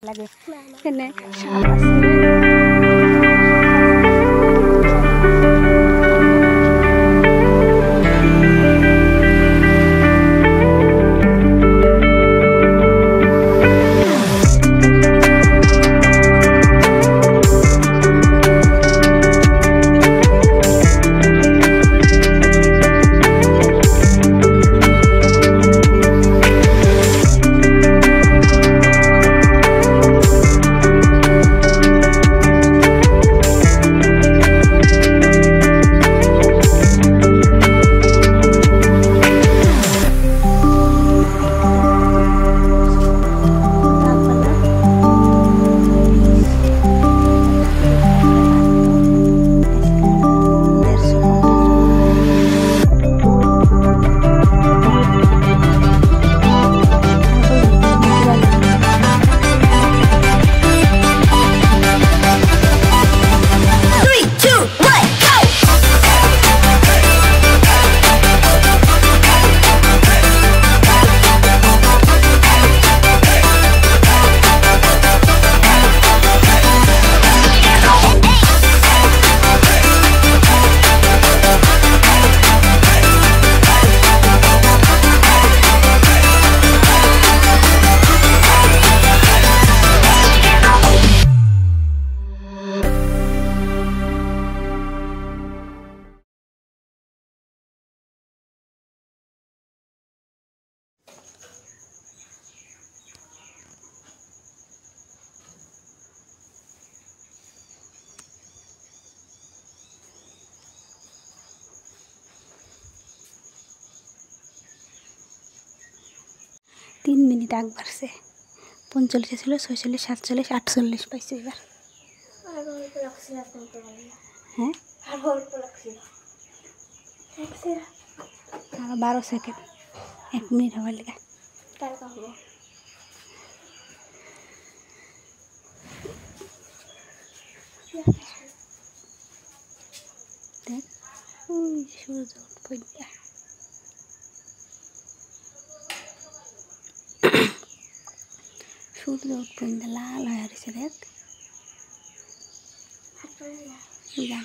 লাগে এখানে সাপ আছে। तीन मिनिट आग बाড়ছে 45 ছিল 46 47 48 পাইছে এবার আর অল্প রাখছি না তো হ্যাঁ আর অল্প রাখছি আর 12 সেকেন্ড 1 মিনিট হবার লাগা তার কাহবো দেখ ওই সূর্য উঠে সূর্য উঠে লাল হয়ে আছে দেখ যা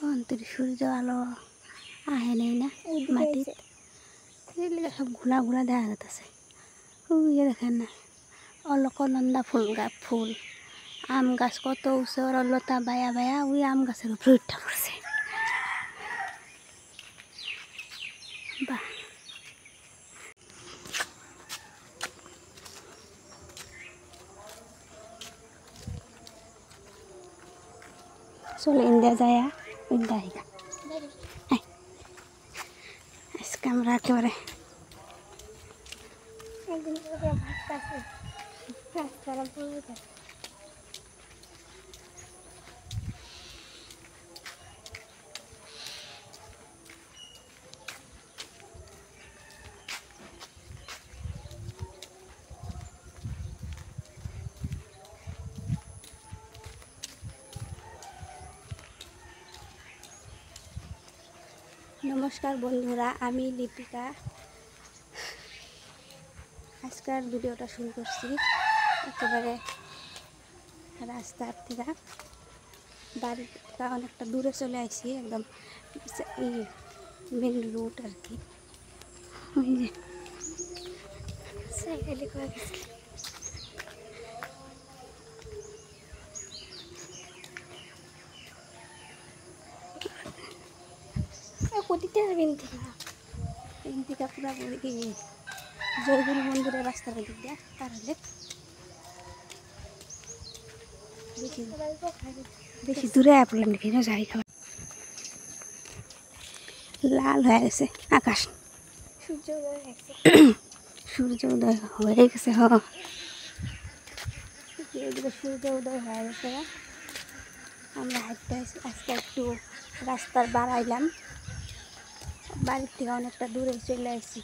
অন্তর সূর্য আলো আহে নেই না মাটিতে এগুলো সব ঘোলা ঘোলা দেখা যাচ্ছে ওই দেখেন না অলকনন্দা ফুল আম গাছ কত উঁচুর লতা বায়া বায়া ওই আম গাছের উপরে উঠা পড়ছে বাহ চলে ইন্ডিয়া যায় ইন্ডিয়া আইগা আজকে আমরা একেবারে একদিন ভাত খাচ্ছি নমস্কার বন্ধুরা, আমি লিপিকা। আজকের ভিডিওটা শুরু করছি একেবারে রাস্তার থেকে, বাড়ির থেকে অনেকটা দূরে চলে আসছি, একদম এই মেন রুট আর কি। ওই যে সাইকেলে করে গেছি। কোটিতে যাবেন থেকে পুরা কি জয়গুরু মন্দিরের রাস্তার দিক দিয়ে পার হলে বেশি দূরে পড়লাম নাকি না, যাই খাবার লাল হয়ে গেছে আকাশ, সূর্য উদয় হয়ে গেছে। এদিকে সূর্য উদয় হয়ে গেছে। আমরা হাঁটতে আজকে একটু রাস্তার বাড়াইলাম, বাড়ির থেকে অনেকটা দূরে চলে আসছি।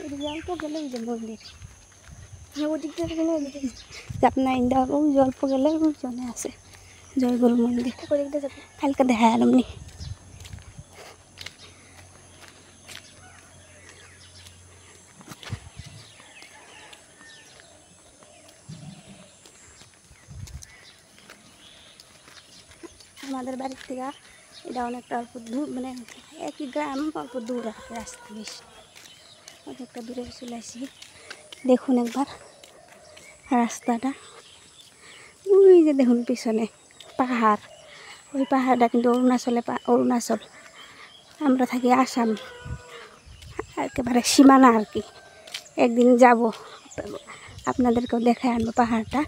এদিকে অল্প গেলে ওই যে মন্দির, আপনার ইন্দা ওই অল্প গেলে ওই জনে আছে জয়গুরু মন্দির। কালকে দেখা এলামনি। আমাদের বাড়ির থেকে এটা অনেকটা অল্প দূর, মানে একই গ্রাম, অল্প দূর আর রাস্তা বেশি, অনেকটা দূরে চলে আসি। দেখুন একবার রাস্তাটা, ওই যে দেখুন পিছনে পাহাড়, ওই পাহাড়টা কিন্তু অরুণাচল, আমরা থাকি আসাম, একেবারে সীমানা আর কি। একদিন যাব, আপনাদেরকেও দেখে আনবো পাহাড়টা।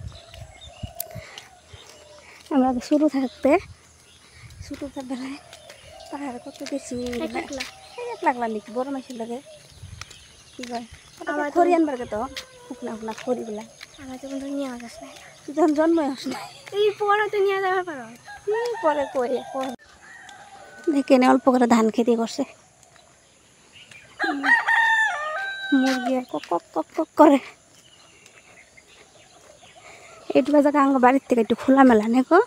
আমরা ছোটো বেলায় পাহাড়ে কত গেছি, এক লাগলা নাকি বড় মাসের লাগে কি কয় খড়ি আনবার তো শুকনা খড়িগুলা আমার তো কিন্তু নিয়ে আস না, যখন জন্মই আস না, এই পরে তো নিয়ে যাওয়ার পারো পরে কই দেখে নে অল্প করে ধান খেতে করছে, মুরগি কক কক কক কক করে। এইটু জায়গা আঙ্গ বাড়ির থেকে একটু খোলামেলা নেকো,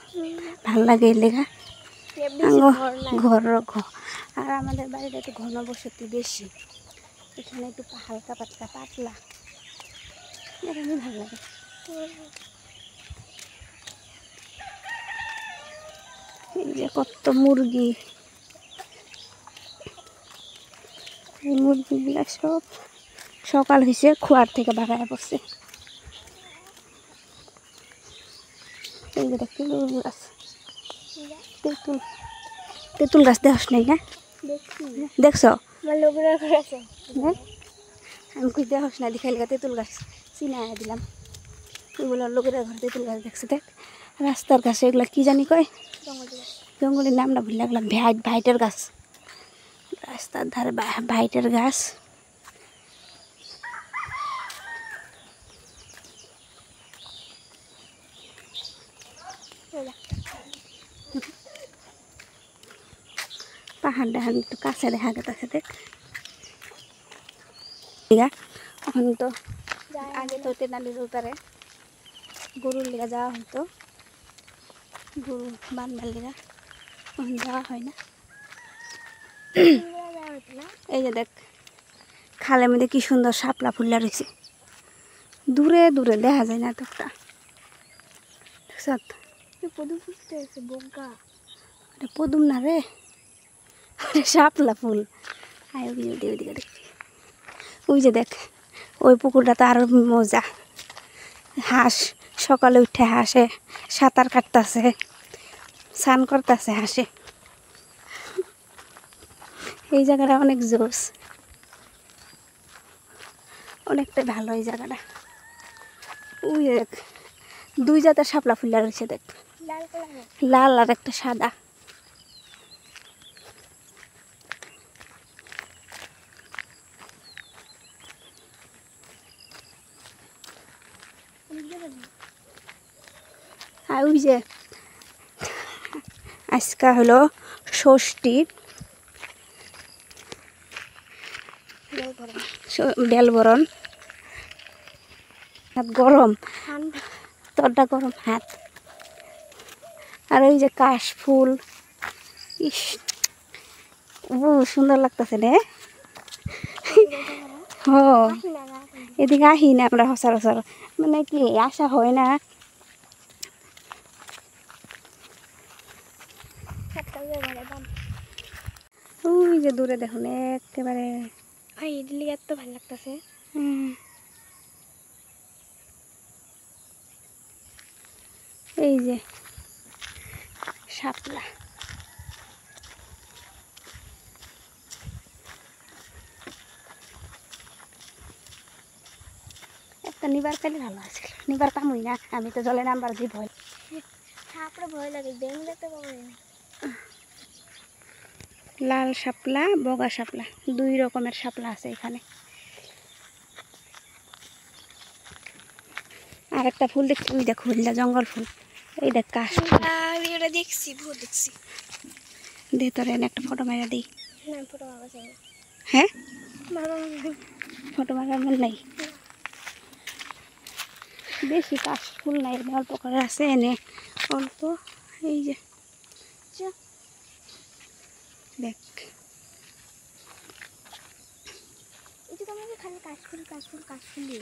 ভাল লাগে এই লেগা ঘর। আর আমাদের বাড়িটা একটু ঘনবসতি বেশি, এখানে একটু হালকা পাতলা এরকমই ভালো লাগে। এই যে কত মুরগি, এই মুরগিগুলা সব সকাল হয়েছে খোয়ার থেকে বাগায় পড়ছে। এই যে তেঁতুল গাছ, তেঁতুল গাছ দেখস নাই না? দেখছ আমি খুঁজ দেখস না, দেখাই লেগে তেঁতুল গাছ চিনাই দিলাম। এগুলো লোকের ঘর তেঁতুল গাছ দেখছে। দেখ রাস্তার গাছে এগুলো কি জানি কয়, জঙ্গলের নামটা ভুলে লাগলাম। ভাইটের গাছ, রাস্তার ধারে ভাইটের গাছ। পাহাড় দেখান একটু কাছে দেখা গেছে। দেখ এখন তো আগে তো তেনালির উপারে গরুর লেগে যাওয়া হতো, গরু বান্ধার লেগা, এখন যাওয়া হয় না। এই যে দেখ খালের মধ্যে কি সুন্দর শাপলা ফুল্লা রয়েছে, দূরে দূরে দেখা যায় না এতটা। পদুম না রে, শাপলা ফুল। ওইদিকে দেখবি, ওই যে দেখ ওই পুকুরটা তো আরো মজা। হাঁস সকালে উঠে হাসে সাঁতার কাটতেছে, স্নান করতেছে হাসে। এই জায়গাটা অনেক জোস, অনেকটা ভালো এই জায়গাটা। ওই দেখ দুই জাতের শাপলা ফুল্লা রয়েছে, দেখ লাল আর একটা সাদা। আর ওই যে আজকে হলো ষষ্ঠী, বেলবরণ, হাত গরম, তোরটা গরম হাত। আর ওই যে কাশ ফুল, ইস ও সুন্দর লাগতেছে রে। ও এদিকে আহি না আমরা সচরাচর, মানে কি আসা হয় না। ওই যে দূরে দেখুন একেবারে এত ভালো লাগতেছে। এই যে শাপলা, একটা নিবার পেলে ভালো আছে, নিবার পামুই না, আমি তো জলে নামবার যে ভয়। সাপড়ে ভয় লাগে, ব্যাঙ দেখতে পাবো না। লাল শাপলা, বগা শাপলা, দুই রকমের শাপলা আছে এখানে। আর একটা ফুল দেখছি, ওই দেখো হলদা জঙ্গল ফুল, এই দেখ কাশ ফুল। আমি ওটা দেখছি, বহুত দেখছি। দে তোর এনে একটা ফটো মারা দিই। না ফটো মারা যায় না। হ্যাঁ মারা ফটো মারার মন নাই, বেশি কাশ ফুল নাই, এনে অল্প করে আছে, এনে অল্প। এই যে দেখ, এই যে তোমাকে খালি কাশফুল কাশফুল কাশফুলি।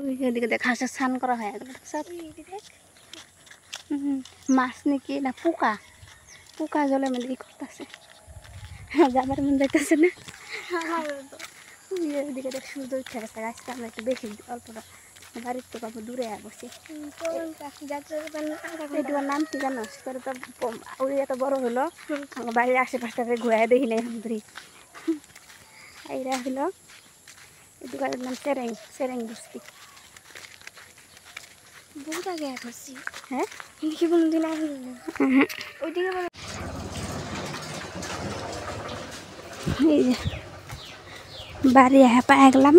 ওই যে এদিকে দেখ হাঁসের স্নান করা হয় একদম সব। দেখ মাছ নাকি না পোকা, পোকা জলে মধ্যে ই করতেছে, হ্যাঁ যাবার মন যাইতেছে না। ওইদিকে দেখ সূর্য উঠে গেছে, গাছটা আমরা একটু বেশি অল্পটা বাড়ির থেকে অল্প দূরে বসে। এটুকুর নাম কি জানো, তোর তো ওই এত বড় হলো, আমার বাড়ির আশেপাশটাতে ঘুরাই দেখি না এখন ধরি। এইটা হলো এটুকার নাম সেরেং, সেরেং বস্তি। বহুত আগে করছি। হ্যাঁ এদিকে কোনোদিন আসবে না, ওইদিকে এই যে বাড়ি হ্যাঁ পায়ে গেলাম।